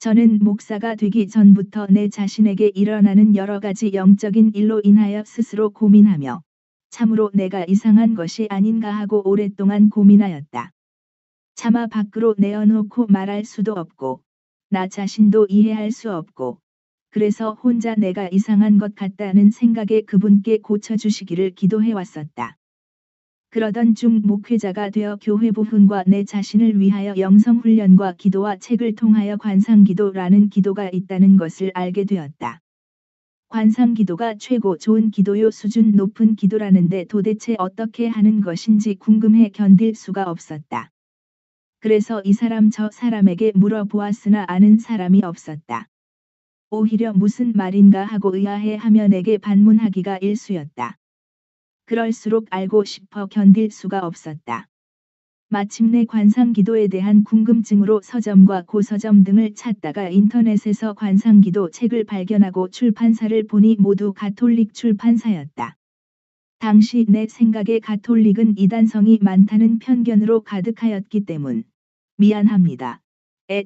저는 목사가 되기 전부터 내 자신에게 일어나는 여러 가지 영적인 일로 인하여 스스로 고민하며 참으로 내가 이상한 것이 아닌가 하고 오랫동안 고민하였다. 차마 밖으로 내어놓고 말할 수도 없고 나 자신도 이해할 수 없고 그래서 혼자 내가 이상한 것 같다는 생각에 그분께 고쳐주시기를 기도해왔었다. 그러던 중 목회자가 되어 교회 부흥과 내 자신을 위하여 영성훈련과 기도와 책을 통하여 관상기도라는 기도가 있다는 것을 알게 되었다. 관상기도가 최고 좋은 기도요 수준 높은 기도라는데 도대체 어떻게 하는 것인지 궁금해 견딜 수가 없었다. 그래서 이 사람 저 사람에게 물어보았으나 아는 사람이 없었다. 오히려 무슨 말인가 하고 의아해하며 내게 반문하기가 일쑤였다. 그럴수록 알고 싶어 견딜 수가 없었다. 마침내 관상기도에 대한 궁금증으로 서점과 고서점 등을 찾다가 인터넷에서 관상기도 책을 발견하고 출판사를 보니 모두 가톨릭 출판사였다. 당시 내 생각에 가톨릭은 이단성이 많다는 편견으로 가득하였기 때문. 미안합니다.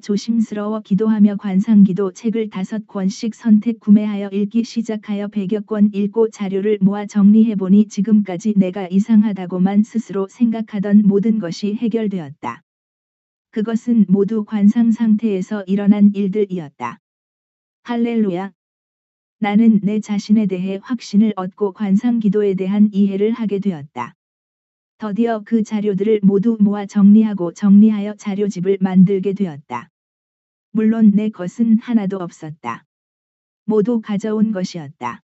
조심스러워 기도하며 관상기도 책을 5권씩 선택 구매하여 읽기 시작하여 100여 권 읽고 자료를 모아 정리해보니 지금까지 내가 이상하다고만 스스로 생각하던 모든 것이 해결되었다. 그것은 모두 관상 상태에서 일어난 일들이었다. 할렐루야. 나는 내 자신에 대해 확신을 얻고 관상기도에 대한 이해를 하게 되었다. 더디어 그 자료들을 모두 모아 정리하여 자료집을 만들게 되었다. 물론 내 것은 하나도 없었다. 모두 가져온 것이었다.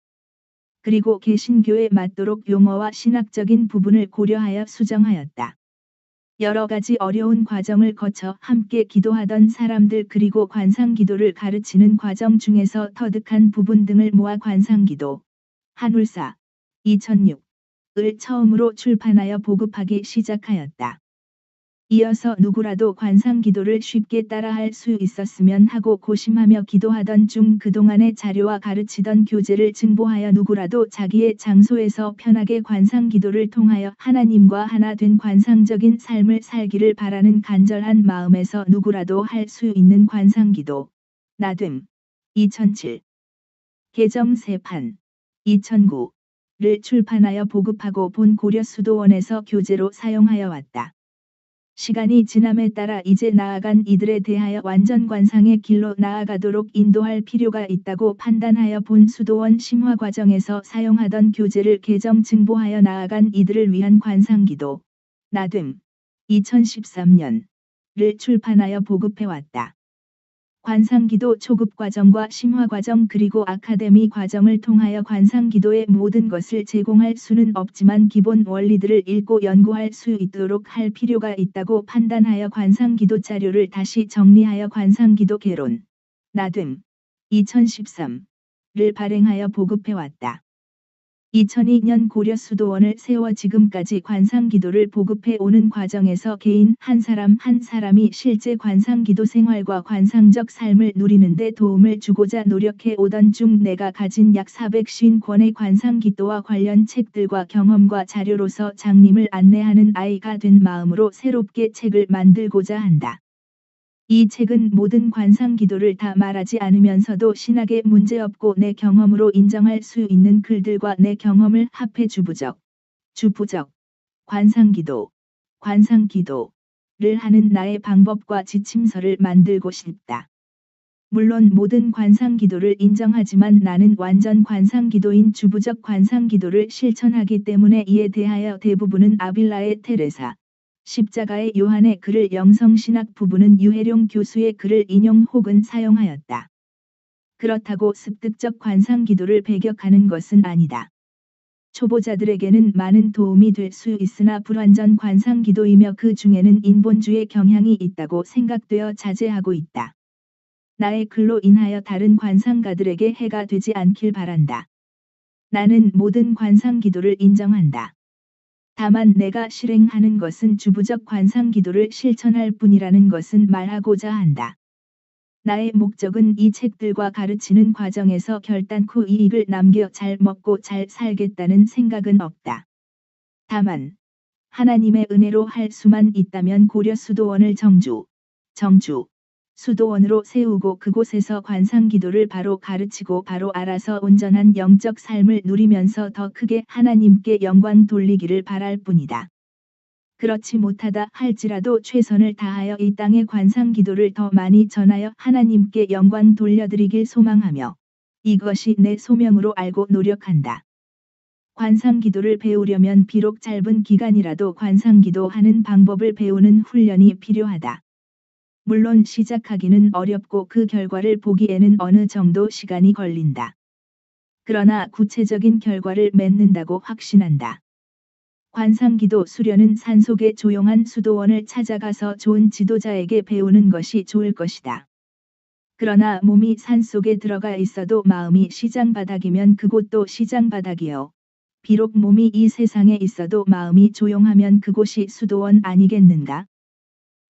그리고 개신교에 맞도록 용어와 신학적인 부분을 고려하여 수정하였다. 여러 가지 어려운 과정을 거쳐 함께 기도하던 사람들 그리고 관상기도를 가르치는 과정 중에서 터득한 부분 등을 모아 관상기도, 한울사, 2006. 을 처음으로 출판하여 보급하기 시작하였다. 이어서 누구라도 관상기도를 쉽게 따라할 수 있었으면 하고 고심하며 기도하던 중 그동안의 자료와 가르치던 교재를 증보하여 누구라도 자기의 장소에서 편하게 관상기도를 통하여 하나님과 하나 된 관상적인 삶을 살기를 바라는 간절한 마음에서 누구라도 할 수 있는 관상기도, 나됨, 2007. 개정 세판, 2009. 를 출판하여 보급하고 본 고려수도원에서 교재로 사용하여 왔다. 시간이 지남에 따라 이제 나아간 이들에 대하여 완전 관상의 길로 나아가도록 인도할 필요가 있다고 판단하여 본 수도원 심화 과정에서 사용하던 교재를 개정 증보하여 나아간 이들을 위한 관상기도, 나됨, 2013년. 를 출판하여 보급해왔다. 관상기도 초급 과정과 심화 과정 그리고 아카데미 과정을 통하여 관상기도의 모든 것을 제공할 수는 없지만 기본 원리들을 읽고 연구할 수 있도록 할 필요가 있다고 판단하여 관상기도 자료를 다시 정리하여 관상기도 개론, 나됨, 2013를 발행하여 보급해왔다. 2002년 고려수도원을 세워 지금까지 관상기도를 보급해 오는 과정에서 개인 한 사람이 실제 관상기도 생활과 관상적 삶을 누리는 데 도움을 주고자 노력해 오던 중 내가 가진 약 450권의 관상기도와 관련 책들과 경험과 자료로서 장님을 안내하는 아이가 된 마음으로 새롭게 책을 만들고자 한다. 이 책은 모든 관상기도를 다 말하지 않으면서도 신학에 문제없고 내 경험으로 인정할 수 있는 글들과 내 경험을 합해 주부적, 관상기도, 관상기도를 하는 나의 방법과 지침서를 만들고 싶다. 물론 모든 관상기도를 인정하지만 나는 완전 관상기도인 주부적 관상기도를 실천하기 때문에 이에 대하여 대부분은 아빌라의 테레사, 십자가의 요한의 글을 영성신학 부분은 유해룡 교수의 글을 인용 혹은 사용하였다. 그렇다고 습득적 관상기도를 배격하는 것은 아니다. 초보자들에게는 많은 도움이 될 수 있으나 불완전 관상기도이며 그 중에는 인본주의 경향이 있다고 생각되어 자제하고 있다. 나의 글로 인하여 다른 관상가들에게 해가 되지 않길 바란다. 나는 모든 관상기도를 인정한다. 다만 내가 실행하는 것은 주부적 관상기도를 실천할 뿐이라는 것은 말하고자 한다. 나의 목적은 이 책들과 가르치는 과정에서 결단코 이익을 남겨 잘 먹고 잘 살겠다는 생각은 없다. 다만 하나님의 은혜로 할 수만 있다면 고려수도원을 정주, 수도원으로 세우고 그곳에서 관상기도를 바로 가르치고 바로 알아서 온전한 영적 삶을 누리면서 더 크게 하나님께 영광 돌리기를 바랄 뿐이다. 그렇지 못하다 할지라도 최선을 다하여 이 땅의 관상기도를 더 많이 전하여 하나님께 영광 돌려드리길 소망하며 이것이 내 소명으로 알고 노력한다. 관상기도를 배우려면 비록 짧은 기간이라도 관상기도 하는 방법을 배우는 훈련이 필요하다. 물론 시작하기는 어렵고 그 결과를 보기에는 어느 정도 시간이 걸린다. 그러나 구체적인 결과를 맺는다고 확신한다. 관상기도 수련은 산속의 조용한 수도원을 찾아가서 좋은 지도자에게 배우는 것이 좋을 것이다. 그러나 몸이 산속에 들어가 있어도 마음이 시장 바닥이면 그곳도 시장 바닥이요. 비록 몸이 이 세상에 있어도 마음이 조용하면 그곳이 수도원 아니겠는가?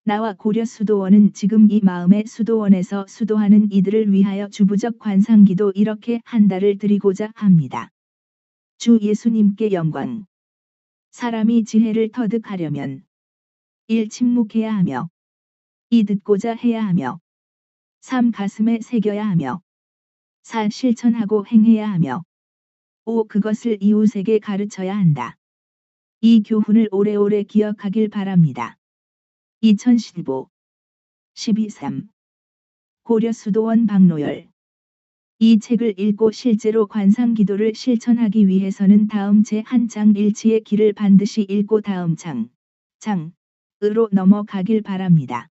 나와 고려 수도원은 지금 이 마음의 수도원에서 수도하는 이들을 위하여 주부적 관상기도 이렇게 한 달을 드리고자 합니다. 주 예수님께 영광. 사람이 지혜를 터득하려면 1. 침묵해야 하며 2. 듣고자 해야 하며 3. 가슴에 새겨야 하며 4. 실천하고 행해야 하며 5. 그것을 이웃에게 가르쳐야 한다. 이 교훈을 오래오래 기억하길 바랍니다. 2015 12.3 고려 수도원 박노열. 이 책을 읽고 실제로 관상기도를 실천하기 위해서는 다음 제 한 장 일치의 길을 반드시 읽고 다음 장으로 넘어가길 바랍니다.